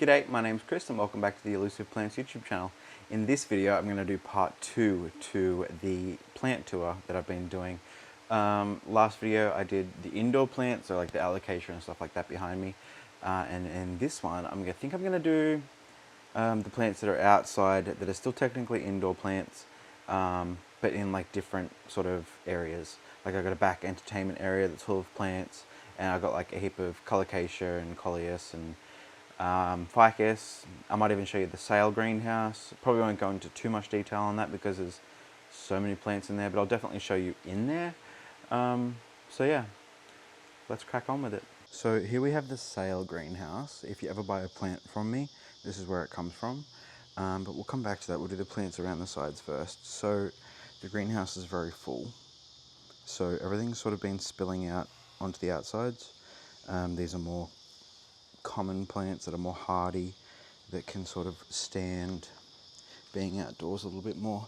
G'day, my name's Chris and welcome back to the Elusive Plants YouTube channel. In this video I'm going to do part 2 to the plant tour that I've been doing. Last video I did the indoor plants, so like the allocation and stuff like that behind me. And in this one I'm going to do the plants that are outside that are still technically indoor plants, but in like different sort of areas. Like I've got a back entertainment area that's full of plants, and I've got like a heap of colocasia and coleus and ficus. I might even show you the sail greenhouse. Probably won't go into too much detail on that because there's so many plants in there, but I'll definitely show you in there. So yeah, let's crack on with it. So here we have the sail greenhouse. If you ever buy a plant from me, this is where it comes from. But we'll come back to that. We'll do the plants around the sides first. So the greenhouse is very full. So everything's sort of been spilling out onto the outsides. These are more common plants that are more hardy, that can sort of stand being outdoors a little bit more.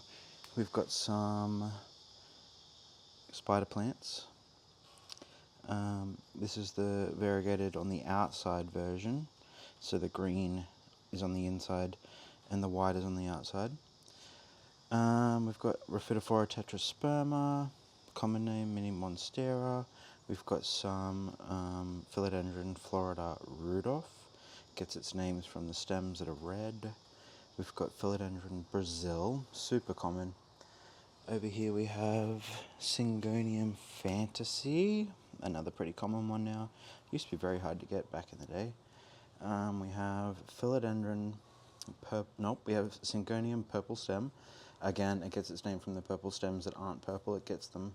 We've got some spider plants. This is the variegated on the outside version, so the green is on the inside and the white is on the outside. We've got Rhaphidophora tetrasperma, common name Mini Monstera. We've got some Philodendron Florida Rudolph. Gets its names from the stems that are red. We've got Philodendron Brazil, super common. Over here we have Syngonium Fantasy, another pretty common one now. Used to be very hard to get back in the day. We have Philodendron, we have Syngonium Purple Stem. Again, it gets its name from the purple stems that aren't purple. It gets them,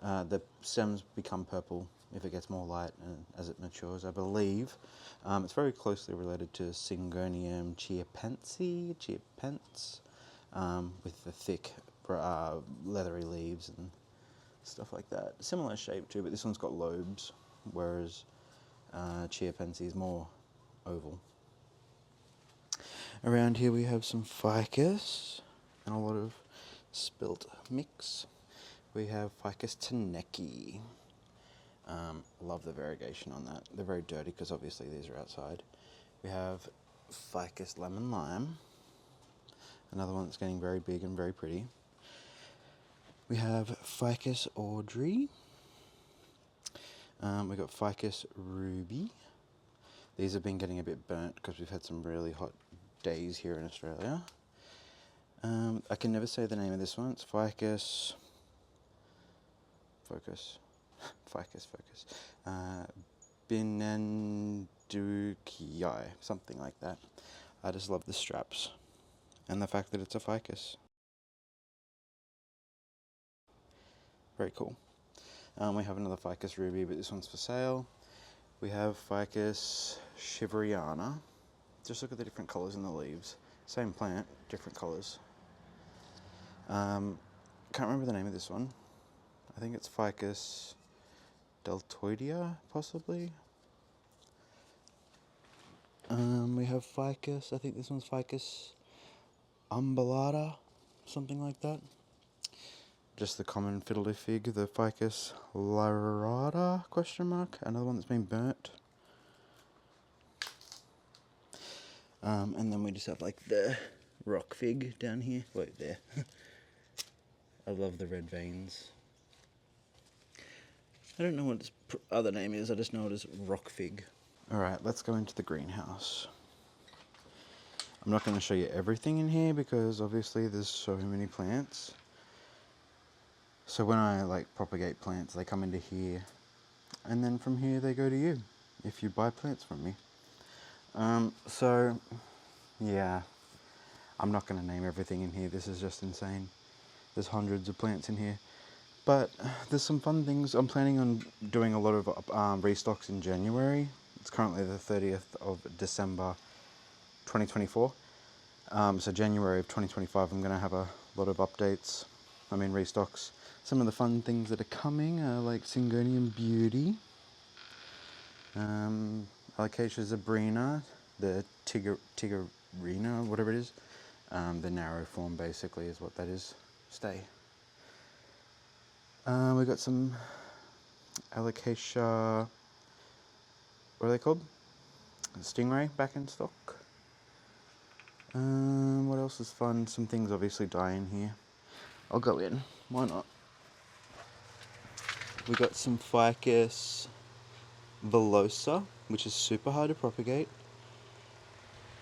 the stems become purple if it gets more light and as it matures, I believe. It's very closely related to Syngonium chiapense, with the thick leathery leaves and stuff like that. Similar shape too, but this one's got lobes, whereas chiapense is more oval. Around here we have some ficus and a lot of spilt mix. We have Ficus teneki. Love the variegation on that. They're very dirty because obviously these are outside. We have Ficus lemon lime, another one that's getting very big and very pretty. We have Ficus Audrey. We've got Ficus ruby. These have been getting a bit burnt because we've had some really hot days here in Australia. I can never say the name of this one. It's Ficus Binenduki, something like that. I just love the straps and the fact that it's a ficus. Very cool. We have another Ficus ruby, but this one's for sale. We have Ficus shiveriana. Just look at the different colours in the leaves. Same plant, different colours. Can't remember the name of this one. I think it's Ficus deltoidea, possibly. We have Ficus, I think this one's Ficus umbellata, something like that. Just the common fiddly fig, the Ficus lyrata, ? Another one that's been burnt. And then we just have like the rock fig down here. Wait, there. I love the red veins. I don't know what its other name is, I just know it as rock fig. Alright, let's go into the greenhouse. I'm not going to show you everything in here because obviously there's so many plants. So when I like propagate plants, they come into here, and then from here they go to you, if you buy plants from me. So, yeah, I'm not going to name everything in here, this is just insane. There's hundreds of plants in here. But there's some fun things. I'm planning on doing a lot of restocks in January. It's currently the 30th of December 2024. So January of 2025 I'm going to have a lot of updates, restocks. Some of the fun things that are coming are like Syngonium Beauty, Alocasia zebrina, the Tigerina, whatever it is. The narrow form basically is what that is. Stay. We've got some Alocasia, what are they called? stingray back in stock. What else is fun? Some things obviously die in here. I'll go in. Why not? We got some ficus villosa, which is super hard to propagate.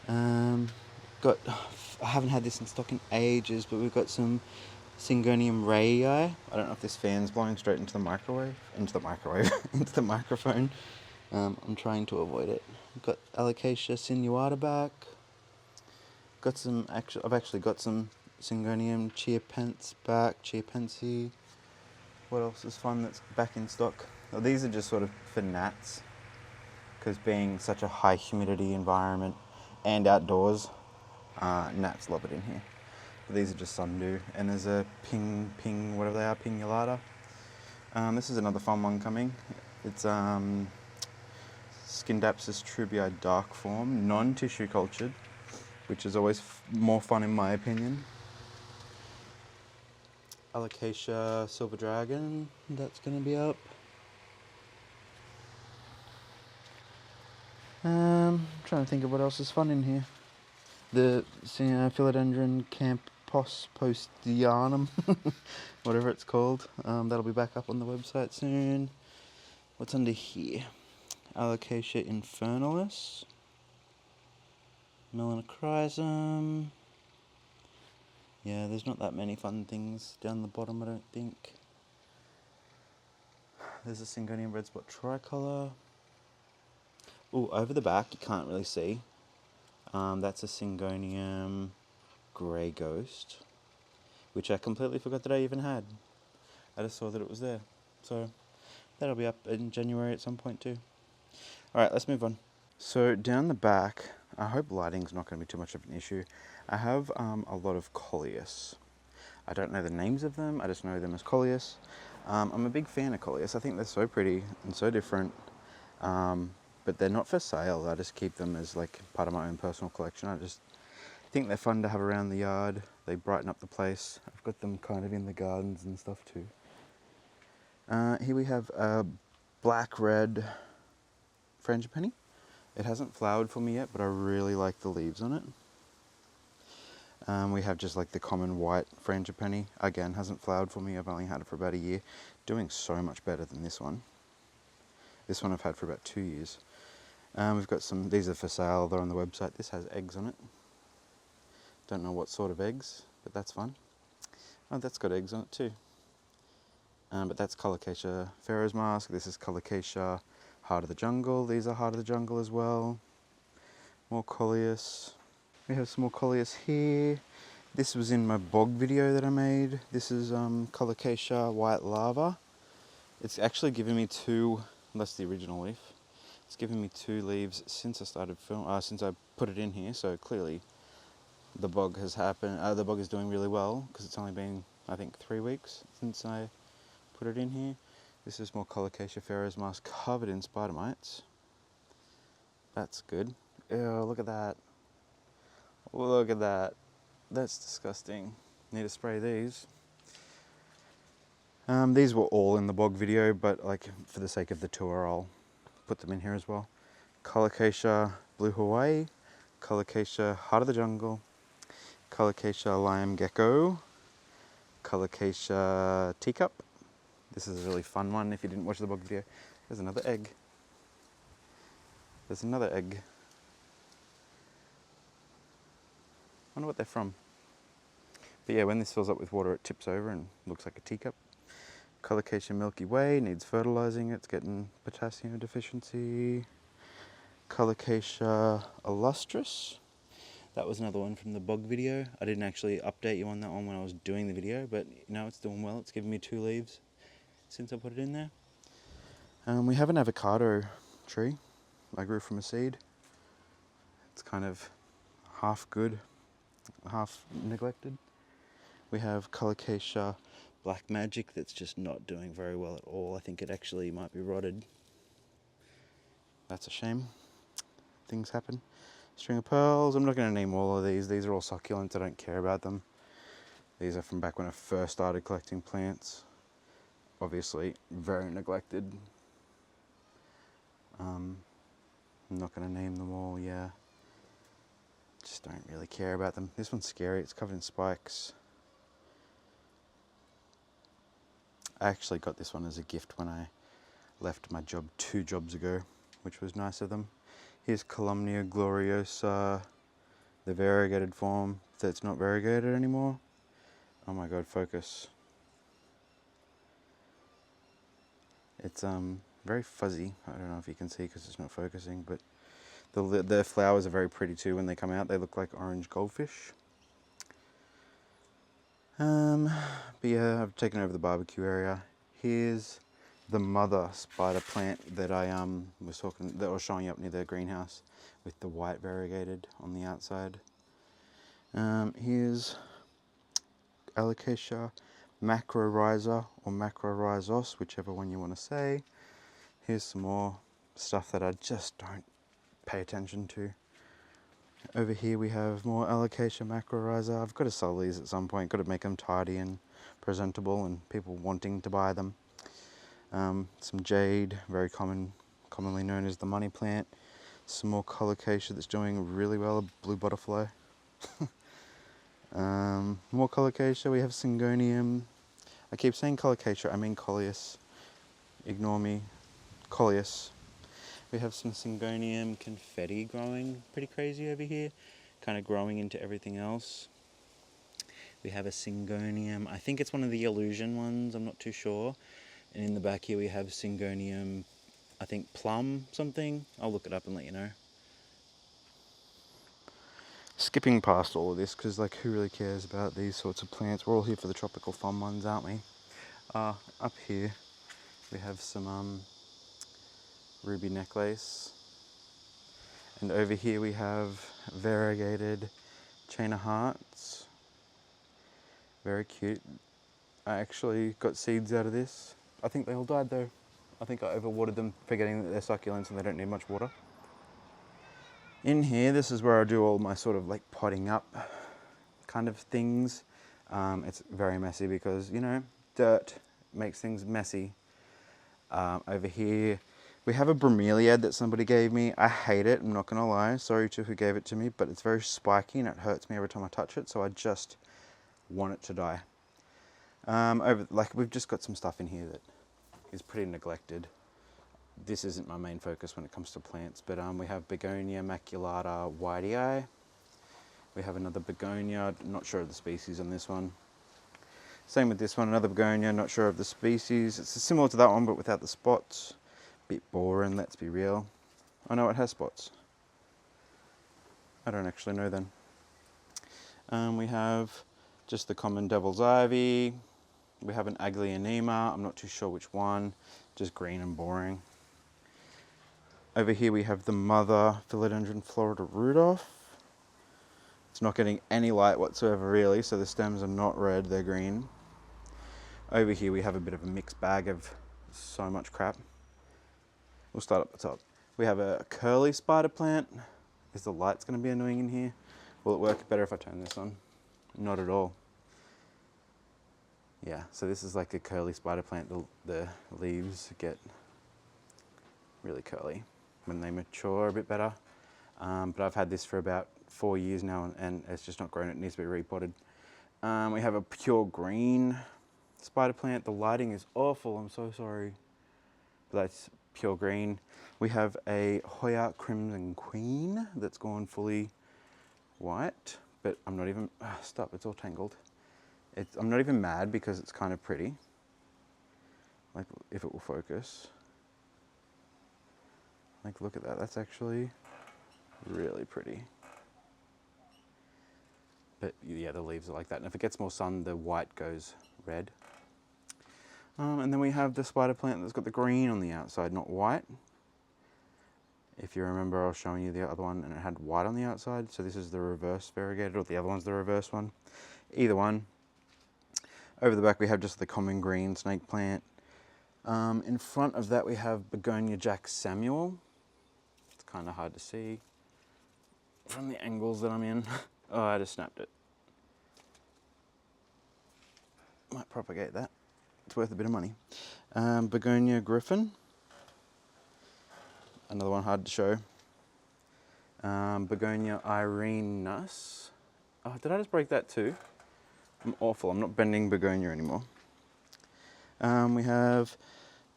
Got I haven't had this in stock in ages, but we've got some Syngonium rayi. I don't know if this fan's blowing straight into the microwave, into the microphone. I'm trying to avoid it. We've got Alocasia sinuata back. Got some I've actually got some Syngonium chiapense back, chiapense. What else is fun that's back in stock? Well, these are just sort of for gnats, because being such a high humidity environment and outdoors, gnats love it in here. But these are just sundew, and there's a ping, whatever they are, pingulata. This is another fun one coming. It's Scindapsus trubii dark form, non-tissue cultured, which is always more fun in my opinion. Alocasia silver dragon, that's going to be up. Trying to think of what else is fun in here. The Philodendron Campos Postianum, whatever it's called. That'll be back up on the website soon. What's under here? Alocasia infernalis, Melanochrysum. Yeah, there's not that many fun things down the bottom, I don't think. There's a Syngonium red spot tricolour. Oh, over the back you can't really see. That's a Syngonium grey ghost, which I completely forgot that I even had. I just saw that it was there. So that'll be up in January at some point too. Alright, let's move on. So down the back, I hope lighting's not going to be too much of an issue. I have a lot of coleus. I don't know the names of them, I just know them as coleus. I'm a big fan of coleus. I think they're so pretty and so different. But they're not for sale. I just keep them as like part of my own personal collection. I just think they're fun to have around the yard. They brighten up the place. I've got them kind of in the gardens and stuff too. Here we have a black-red frangipani. It hasn't flowered for me yet, but I really like the leaves on it. We have just like the common white frangipani. Again, hasn't flowered for me. I've only had it for about a year. Doing so much better than this one. This one I've had for about 2 years. We've got some, these are for sale, they're on the website. This has eggs on it. Don't know what sort of eggs, but that's fun. Oh, that's got eggs on it too. But that's Colocasia Pharaoh's Mask. This is Colocasia Heart of the Jungle. These are Heart of the Jungle as well. More coleus. We have some more coleus here. This was in my bog video that I made. This is Colocasia White Lava. It's actually given me two, that's the original leaf. It's given me 2 leaves since I started since I put it in here. So clearly, the bog has happened. The bog is doing really well because it's only been, I think, 3 weeks since I put it in here. This is more Colocasia Pharaoh's Mask covered in spider mites. That's good. Ew, look at that. Look at that. That's disgusting. Need to spray these. These were all in the bog video, but like for the sake of the tour, I'll put them in here as well. Colocasia Blue Hawaii, Colocasia Heart of the Jungle, Colocasia Lime Gecko, Colocasia Teacup. This is a really fun one if you didn't watch the bog video. There's another egg. There's another egg. I wonder what they're from. But yeah, when this fills up with water, it tips over and looks like a teacup. Colocasia Milky Way needs fertilizing. It's getting potassium deficiency. Colocasia Illustris. That was another one from the bog video. I didn't actually update you on that one when I was doing the video, but you know, it's doing well. It's given me 2 leaves since I put it in there. We have an avocado tree I grew from a seed. It's kind of half good, half neglected. We have Colocasia Black Magic that's just not doing very well at all. I think it actually might be rotted. That's a shame. Things happen. String of Pearls. I'm not going to name all of these. These are all succulents. I don't care about them. These are from back when I first started collecting plants. Obviously, very neglected. I'm not going to name them all, yeah. Just don't really care about them. This one's scary, it's covered in spikes. I actually got this one as a gift when I left my job 2 jobs ago, which was nice of them. Here's Columnia gloriosa, the variegated form that's not variegated anymore. Oh my god, focus. It's very fuzzy. I don't know if you can see because it's not focusing, but the flowers are very pretty too when they come out. They look like orange goldfish. But yeah, I've taken over the barbecue area. Here's the mother spider plant that I was showing you up near the greenhouse with the white variegated on the outside. Here's Alocasia macrorhiza or macrorhizos, whichever one you want to say. Here's some more stuff that I just don't pay attention to. Over here we have more Alocasia macrorhiza. I've got to sell these at some point. Got to make them tidy and presentable and people wanting to buy them. Some jade, very commonly known as the money plant. Some more colocasia that's doing really well, a blue butterfly. More colocasia, we have syngonium. I keep saying colocasia, I mean coleus. Ignore me. Coleus. We have some syngonium confetti growing pretty crazy over here, kind of growing into everything else. We have a syngonium, I think it's one of the illusion ones, I'm not too sure. And in the back here we have syngonium, I think plum something. I'll look it up and let you know. Skipping past all of this because like who really cares about these sorts of plants? We're all here for the tropical fun ones, aren't we? Up here we have some ruby necklace. And over here we have variegated chain of hearts. Very cute. I actually got seeds out of this. I think they all died though. I think I overwatered them, forgetting that they're succulents and they don't need much water. In here, this is where I do all my sort of like potting up kind of things. It's very messy because, you know, dirt makes things messy. Over here, we have a bromeliad that somebody gave me. I hate it, I'm not gonna lie. Sorry to who gave it to me, but it's very spiky and it hurts me every time I touch it, so I just want it to die. We've just got some stuff in here that is pretty neglected. This isn't my main focus when it comes to plants, but we have Begonia maculata whitey. We have another begonia, not sure of the species on this one. Same with this one, another begonia, not sure of the species. It's similar to that one, but without the spots. Bit boring, let's be real. Oh no, it has spots. I don't actually know then. We have just the common devil's ivy. We have an aglionema, I'm not too sure which one, just green and boring. Over here we have the mother Philodendron Florida Rudolph. It's not getting any light whatsoever really, so the stems are not red, they're green. Over here we have a bit of a mixed bag of so much crap. We'll start up the top. We have a curly spider plant. Is the light's going to be annoying in here? Will it work better if I turn this on? Not at all. Yeah, so this is like a curly spider plant. The leaves get really curly when they mature a bit better. But I've had this for about 4 years now and it's just not grown. It needs to be repotted. We have a pure green spider plant. The lighting is awful, I'm so sorry. But that's pure green. We have a Hoya Crimson Queen that's gone fully white, but I'm not even, stop, it's all tangled. I'm not even mad because it's kind of pretty. Like, if it will focus. Like, look at that, that's actually really pretty. But yeah, the leaves are like that. And if it gets more sun, the white goes red. And then we have the spider plant that's got the green on the outside, not white. If you remember, I was showing you the other one and it had white on the outside. So this is the reverse variegated, or the other one's the reverse one. Either one. Over the back we have just the common green snake plant. In front of that we have Begonia Jack Samuel. It's kind of hard to see from the angles that I'm in. Oh, I just snapped it. Might propagate that. It's worth a bit of money. Begonia Griffin. Another one hard to show. Begonia irenus. Oh, did I just break that too? I'm awful. I'm not bending begonia anymore. We have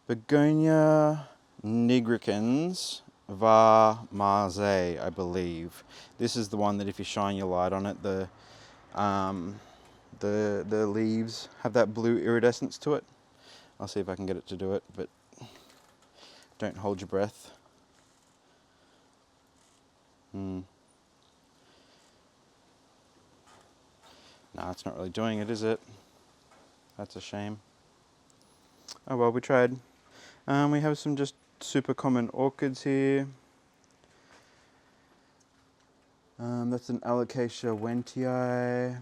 Begonia nigricans var marze, I believe. This is the one that if you shine your light on it, the leaves have that blue iridescence to it. I'll see if I can get it to do it, but don't hold your breath. Nah, it's not really doing it, is it? That's a shame. Oh well, we tried. We have some just super common orchids here. That's an Alocasia wentii,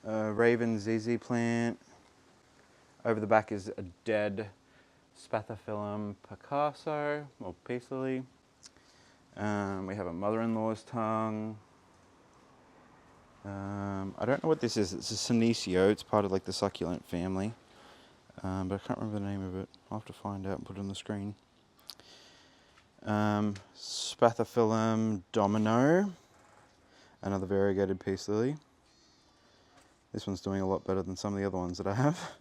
Raven ZZ plant. Over the back is a dead Spathiphyllum Picasso, or Peasley. We have a mother-in-law's tongue. I don't know what this is. It's a Senecio. It's part of like the succulent family. But I can't remember the name of it. I'll have to find out and put it on the screen. Spathiphyllum domino. Another variegated peace lily. This one's doing a lot better than some of the other ones that I have.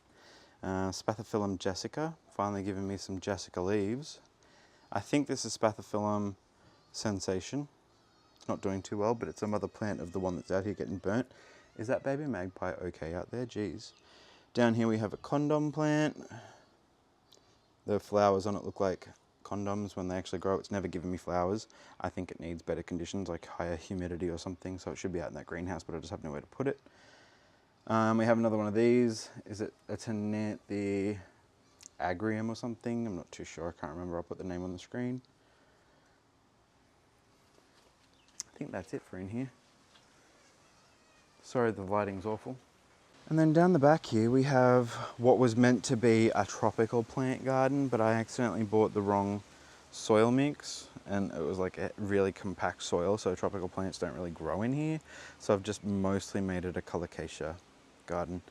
Spathiphyllum jessica. Finally giving me some jessica leaves. I think this is Spathiphyllum sensation. It's not doing too well, but it's some other plant of the one that's out here getting burnt. Is that baby magpie okay out there? Jeez. Down here we have a condom plant. The flowers on it look like condoms when they actually grow. It's never given me flowers. I think it needs better conditions, like higher humidity or something, so it should be out in that greenhouse, but I just have nowhere to put it. We have another one of these. Is it a Tenanthe agrium or something? I'm not too sure. I can't remember. I'll put the name on the screen. I think that's it for in here. Sorry, the lighting's awful. And then down the back here we have what was meant to be a tropical plant garden, but I accidentally bought the wrong soil mix, and it was like a really compact soil, so tropical plants don't really grow in here. So I've just mostly made it a colocasia garden.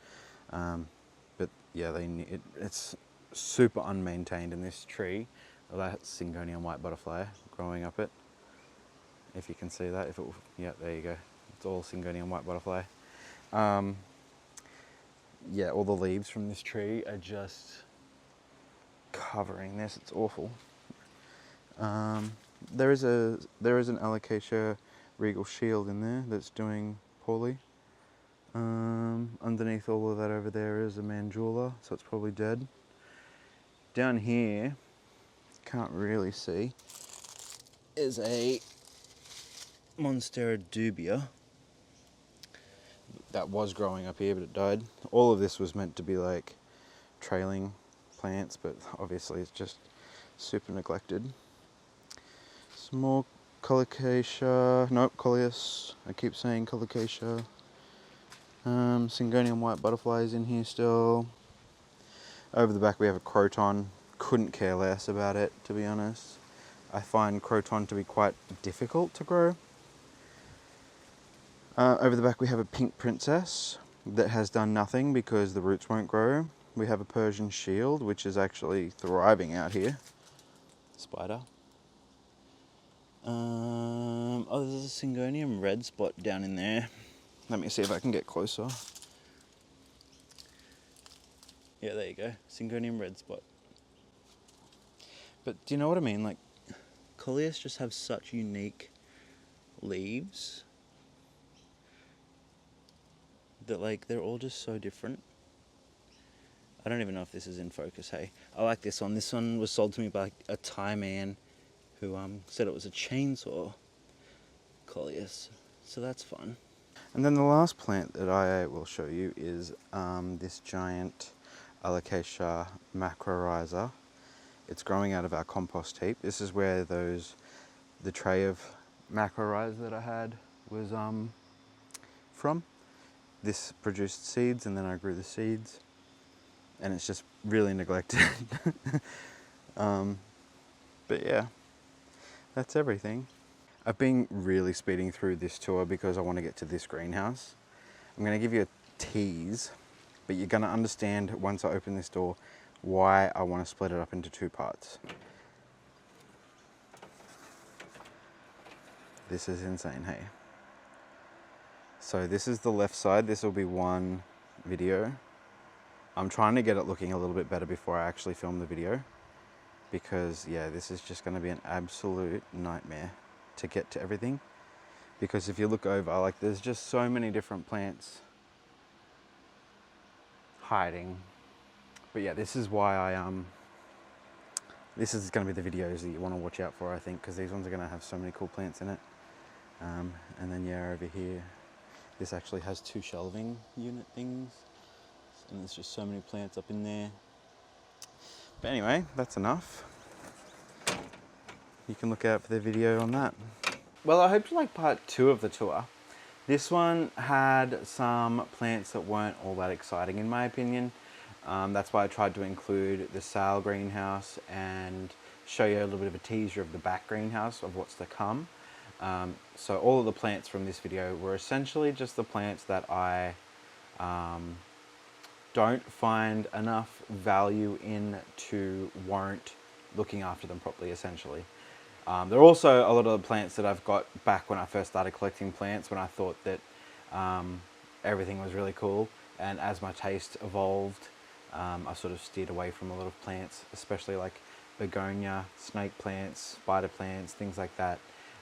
But yeah, it's super unmaintained in this tree. Well, that's Syngonium white butterfly growing up it. If you can see that, yeah, there you go. It's all Syngonium white butterfly. Yeah, all the leaves from this tree are just covering this. It's awful. There is an Alocasia regal shield in there that's doing poorly. Underneath all of that over there is a mandula, so it's probably dead. Down here, can't really see, is a Monstera dubia that was growing up here, but it died. All of this was meant to be like trailing plants, but obviously it's just super neglected. Some more colocasia, nope, coleus. I keep saying colocasia. Syngonium white butterflies in here still. Over the back we have a croton. Couldn't care less about it, to be honest. I find croton to be quite difficult to grow. Over the back we have a pink princess that has done nothing because the roots won't grow. We have a Persian shield, which is actually thriving out here. Spider. Oh, there's a Syngonium red spot down in there. Let me see if I can get closer. Yeah, there you go. Syngonium red spot. But do you know what I mean? Like, coleus just have such unique leaves that, like, they're all just so different. I don't even know if this is in focus, hey. I like this one. This one was sold to me by a Thai man who said it was a chainsaw coleus. So that's fun. And then the last plant that I will show you is this giant Alocasia macrorhiza. It's growing out of our compost heap. This is where the tray of macrorhiza that I had was from. This produced seeds, and then I grew the seeds, and it's just really neglected. But yeah, that's everything. I've been really speeding through this tour because I want to get to this greenhouse. I'm going to give you a tease, but you're going to understand once I open this door why I want to split it up into two parts. This is insane, hey? So this is the left side. This will be one video. I'm trying to get it looking a little bit better before I actually film the video, because yeah, this is just going to be an absolute nightmare to get to everything. Because if you look over, like, there's just so many different plants hiding. But yeah, this is why this is going to be the videos that you want to watch out for, I think, because these ones are going to have so many cool plants in it. And then yeah, over here, this actually has 2 shelving unit things, and there's just so many plants up in there. But anyway, that's enough. You can look out for the video on that. Well, I hope you like part 2 of the tour. This one had some plants that weren't all that exciting in my opinion. That's why I tried to include the sale greenhouse and show you a little bit of a teaser of the back greenhouse of what's to come. So all of the plants from this video were essentially just the plants that I don't find enough value in to warrant looking after them properly, essentially. There are also a lot of the plants that I've got back when I first started collecting plants, when I thought that everything was really cool, and as my taste evolved, I sort of steered away from a lot of plants, especially like begonia, snake plants, spider plants, things like that.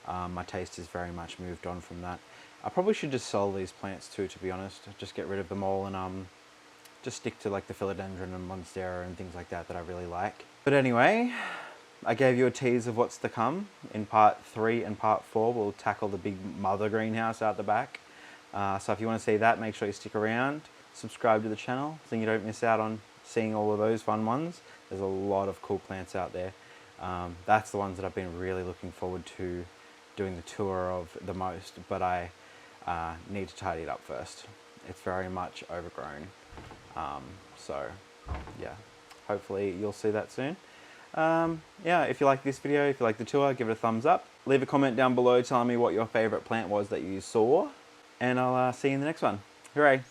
My taste has very much moved on from that. I probably should just sell these plants too, to be honest. Just get rid of them all and just stick to like the philodendron and monstera and things like that that I really like. But anyway, I gave you a tease of what's to come. In part 3 and part 4, we'll tackle the big mother greenhouse out the back. So if you want to see that, make sure you stick around. Subscribe to the channel so you don't miss out on seeing all of those fun ones. There's a lot of cool plants out there. That's the ones that I've been really looking forward to doing the tour of the most, but I need to tidy it up first. It's very much overgrown. So yeah, hopefully you'll see that soon. Yeah, if you like this video, if you like the tour, give it a thumbs up. Leave a comment down below telling me what your favorite plant was that you saw, and I'll see you in the next one. Hooray!